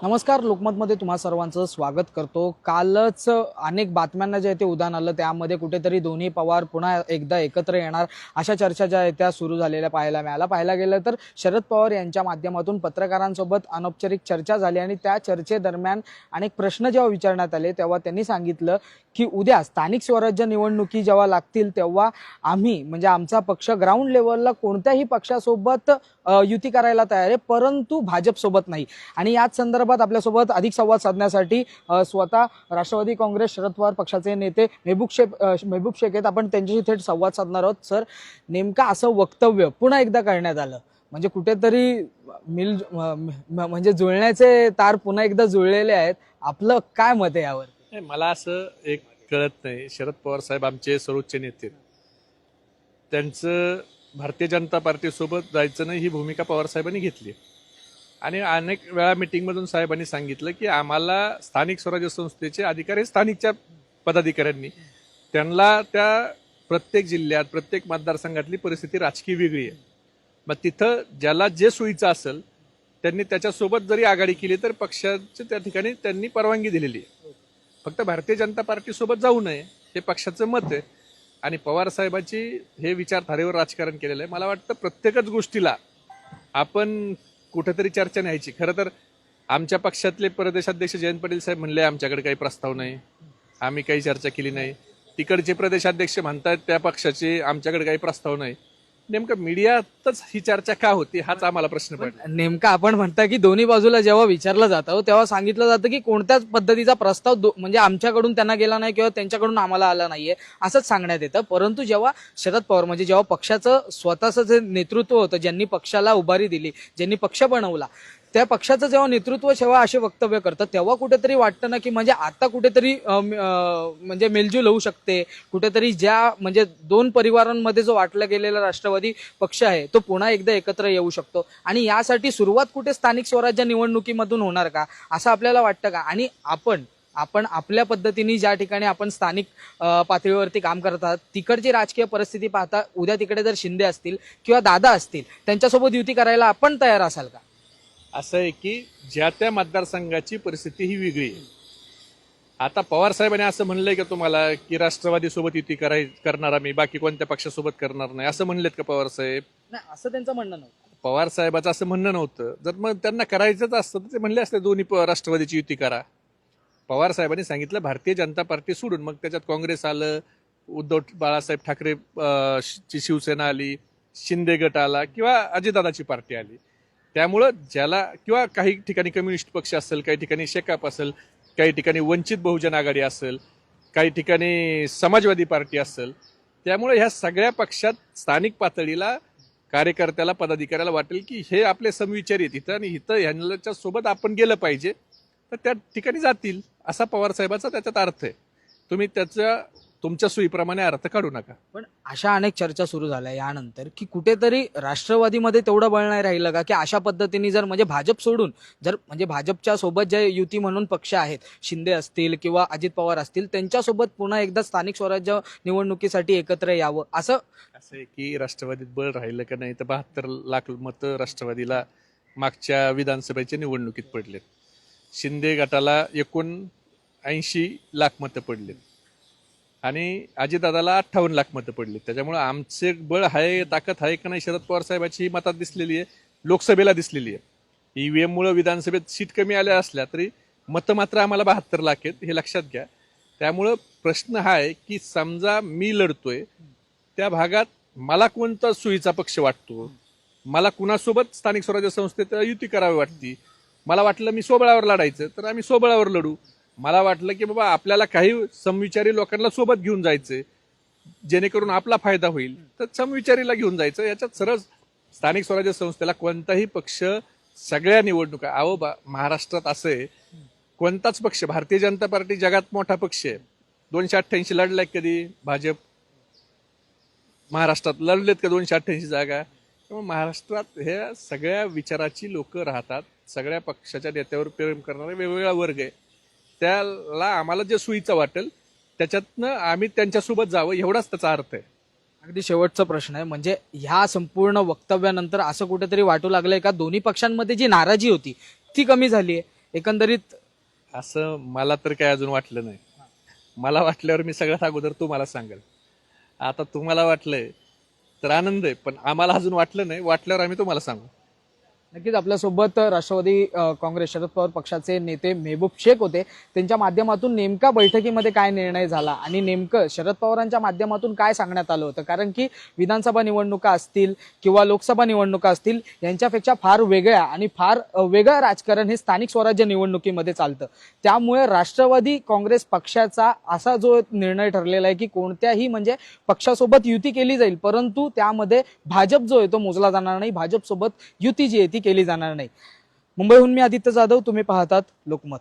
नमस्कार. लोकमतमध्ये तुम्हा सर्वांचं स्वागत करतो. कालच अनेक बातम्यांना जे आहे ते उधाण आलं, त्यामध्ये कुठेतरी दोन्ही पवार पुन्हा एकदा एकत्र येणार अशा चर्चा ज्या आहेत त्या सुरू झालेल्या पाहायला गेलं तर शरद पवार यांच्या माध्यमातून पत्रकारांसोबत अनौपचारिक चर्चा झाली आणि त्या चर्चेदरम्यान अनेक प्रश्न जेव्हा विचारण्यात आले तेव्हा त्यांनी सांगितलं की उद्या स्थानिक स्वराज्य निवडणुकी जेव्हा लागतील तेव्हा आम्ही म्हणजे आमचा पक्ष ग्राउंड लेवलला कोणत्याही पक्षासोबत युती करायला तयार आहे, परंतु भाजपसोबत नाही. आणि याच संदर्भात आपल्यासोबत अधिक संवाद साधण्यासाठी स्वतः राष्ट्रवादी काँग्रेस शरद पवार पक्षाचे नेते मेहबूब शेख आहेत. आपण त्यांच्याशी थेट संवाद साधणार आहोत. सर, नेमका असं वक्तव्य पुन्हा एकदा करण्यात आलं म्हणजे कुठेतरी म्हणजे जुळण्याचे तार पुन्हा एकदा जुळलेले आहेत. आपलं काय मत आहे यावर? मला असं एक कळत नाही. शरद पवार साहेब आमचे सर्वोच्च नेते, त्यांचं भारतीय जनता पार्टीसोबत जायचं नाही ही भूमिका पवार साहेबांनी घेतली आणि अनेक वेळा मिटिंगमधून साहेबांनी सांगितलं की आम्हाला स्थानिक स्वराज्य संस्थेचे अधिकारी स्थानिकच्या पदाधिकाऱ्यांनी, त्यांना त्या प्रत्येक जिल्ह्यात प्रत्येक मतदारसंघातली परिस्थिती राजकीय वेगळी आहे. मग तिथं ज्याला जे सोयीचं असेल त्यांनी त्याच्यासोबत जरी आघाडी केली तर पक्षाचे त्या ठिकाणी त्यांनी परवानगी दिलेली आहे. फक्त भारतीय जनता पार्टीसोबत जाऊ नये हे पक्षाचं मत आहे आणि पवार साहेबांची हे विचारधारेवर राजकारण केलेलं आहे. मला वाटतं प्रत्येकच गोष्टीला आपण कुठेतरी चर्चा न्यायची. खरं तर आमच्या पक्षातले प्रदेशाध्यक्ष जयंत पाटील साहेब म्हणले आमच्याकडे काही प्रस्ताव नाही, आम्ही काही चर्चा केली नाही. तिकडचे प्रदेशाध्यक्ष म्हणतात त्या पक्षाचे आमच्याकडे काही प्रस्ताव नाही. नेमकं मीडियातच ही चर्चा का होती हाच आम्हाला प्रश्न पडला. नेमका आपण म्हणता की दोन्ही बाजूला जेव्हा विचारलं जातं तेव्हा सांगितलं जातं की कोणत्याच पद्धतीचा प्रस्ताव म्हणजे आमच्याकडून त्यांना गेला नाही किंवा त्यांच्याकडून आम्हाला आला नाहीये असंच सांगण्यात येतं. परंतु जेव्हा शरद पवार म्हणजे जेव्हा पक्षाचं स्वतःचं जे नेतृत्व होतं, ज्यांनी पक्षाला उभारी दिली, ज्यांनी पक्ष बनवला, त्या पक्षाचं जेव्हा नेतृत्व जेव्हा असे वक्तव्य करतात तेव्हा कुठेतरी वाटतं ना की म्हणजे आता कुठेतरी म्हणजे मेलजूल होऊ शकते. कुठेतरी ज्या म्हणजे दोन परिवारांमध्ये जो वाटला गेलेला राष्ट्रवादी पक्ष आहे तो पुन्हा एकदा एकत्र येऊ शकतो आणि यासाठी सुरुवात कुठे स्थानिक स्वराज्य निवडणुकीमधून होणार का असं आपल्याला वाटतं का? आणि आपण आपल्या पद्धतीने ज्या ठिकाणी आपण स्थानिक पातळीवरती काम करतात तिकडची राजकीय परिस्थिती पाहता उद्या तिकडे जर शिंदे असतील किंवा दादा असतील त्यांच्यासोबत युती करायला आपण तयार असाल का? असं आहे की ज्या त्या मतदारसंघाची परिस्थिती ही वेगळी आहे. आता पवार साहेबांनी असं म्हणलंय का तुम्हाला की राष्ट्रवादी सोबत युती करणार आम्ही, बाकी कोणत्या पक्षासोबत करणार नाही असं म्हणलेत का पवार साहेब? नाही, असं त्यांचं म्हणणं नव्हतं. पवार साहेबाचं असं म्हणणं नव्हतं. जर मग त्यांना करायचंच असतं तर ते म्हणले असते दोन्ही राष्ट्रवादीची युती करा. पवार साहेबांनी सांगितलं भारतीय जनता पार्टी सोडून, मग त्याच्यात काँग्रेस आलं, उद्धव बाळासाहेब ठाकरे ची शिवसेना आली, शिंदे गट आला किंवा अजितदादाची पार्टी आली. त्यामुळं ज्याला किंवा काही ठिकाणी कम्युनिस्ट पक्ष असेल, काही ठिकाणी शेकाप असेल, काही ठिकाणी वंचित बहुजन आघाडी असेल, काही ठिकाणी समाजवादी पार्टी असेल. त्यामुळे ह्या सगळ्या पक्षात स्थानिक पातळीला कार्यकर्त्याला पदाधिकाऱ्याला वाटेल की हे आपले समविचारी आहेत इथं आणि इथं ह्यांच्या सोबत आपण गेलं पाहिजे, तर त्या ठिकाणी जातील असा पवार साहेबाचा त्याच्यात अर्थ आहे. तुम्ही तुमच्या सोयीप्रमाणे अर्थ काढू नका. पण अशा अनेक चर्चा सुरू झाल्या यानंतर की कुठेतरी राष्ट्रवादीमध्ये तेवढं बळ नाही राहिलं का की अशा पद्धतीने जर म्हणजे भाजप सोडून जर म्हणजे भाजपच्या सोबत जे युती म्हणून पक्ष आहेत, शिंदे असतील किंवा अजित पवार असतील, त्यांच्यासोबत पुन्हा एकदा स्थानिक स्वराज्य निवडणुकीसाठी एकत्र यावं असं आहे की राष्ट्रवादीत बळ राहिलं का नाही तर 72 लाख मतं राष्ट्रवादीला मागच्या विधानसभेच्या निवडणुकीत पडलेत. शिंदे गटाला 79 लाख मतं पडलेत आणि अजितदादाला 58 लाख मतं पडली. त्याच्यामुळे आमचे बळ आहे, ताकद आहे का नाही शरद पवार साहेबांची ही मतात दिसलेली आहे, लोकसभेला दिसलेली आहे. ईव्हीएम मुळे विधानसभेत सीट कमी आल्या असल्या तरी मतं मात्र आम्हाला 72 लाख आहेत, हे लक्षात घ्या. त्यामुळं प्रश्न हा आहे की समजा मी लढतोय त्या भागात मला कोणता सोयीचा पक्ष वाटतो, मला कुणासोबत स्थानिक स्वराज्य संस्थेत युती करावी वाटती. मला वाटलं मी सोबळावर लढायचं तर आम्ही सोबळावर लढू. मला वाटलं की बाबा आपल्याला काही समविचारी लोकांना सोबत घेऊन जायचं जेणेकरून आपला फायदा होईल तर समविचारीला घेऊन जायचं. याच्यात सरळ स्थानिक स्वराज्य संस्थेला कोणताही पक्ष सगळ्या निवडणुका महाराष्ट्रात असं आहे, कोणताच पक्ष, भारतीय जनता पार्टी जगात मोठा पक्ष आहे, 288 लढलाय कधी भाजप? महाराष्ट्रात लढलेत का 288 जागा? त्यामुळे महाराष्ट्रात ह्या सगळ्या विचाराची लोक राहतात, सगळ्या पक्षाच्या नेत्यावर प्रेम करणारे वेगवेगळा वर्ग आहे. त्याला आम्हाला जे सोयीचं वाटेल त्याच्यातनं आम्ही त्यांच्यासोबत जावं एवढाच त्याचा अर्थ आहे. अगदी शेवटचा प्रश्न आहे, म्हणजे ह्या संपूर्ण वक्तव्यानंतर असं कुठेतरी वाटू लागलंय का दोन्ही पक्षांमध्ये जी नाराजी होती ती कमी झाली आहे? एकंदरीत असं मला तर काय अजून वाटलं नाही. मला वाटल्यावर मी सगळ्यात अगोदर तुम्हाला सांगेल. आता तुम्हाला वाटलंय तर आनंद आहे, पण आम्हाला अजून वाटलं नाही. वाटल्यावर आम्ही तुम्हाला सांगू. नक्कीच आपल्यासोबत राष्ट्रवादी काँग्रेस शरद पवार पक्षाचे नेते मेहबूब शेख होते. त्यांच्या माध्यमातून नेमका बैठकीमध्ये काय निर्णय झाला आणि नेमकं शरद पवारांच्या माध्यमातून काय सांगण्यात आलं होतं, कारण की विधानसभा निवडणुका असतील किंवा लोकसभा निवडणुका असतील यांच्यापेक्षा फार वेगळ्या आणि फार वेगळं राजकारण हे स्थानिक स्वराज्य निवडणुकीमध्ये चालतं. त्यामुळे राष्ट्रवादी काँग्रेस पक्षाचा असा जो निर्णय ठरलेला आहे की कोणत्याही म्हणजे पक्षासोबत युती केली जाईल, परंतु त्यामध्ये भाजप जो आहे तो मोजला जाणार नाही. भाजपसोबत युती जी आहे ती केली जाणार नाही. मुंबईहून मी आदित्य जाधव, तुम्ही पाहतात लोकमत.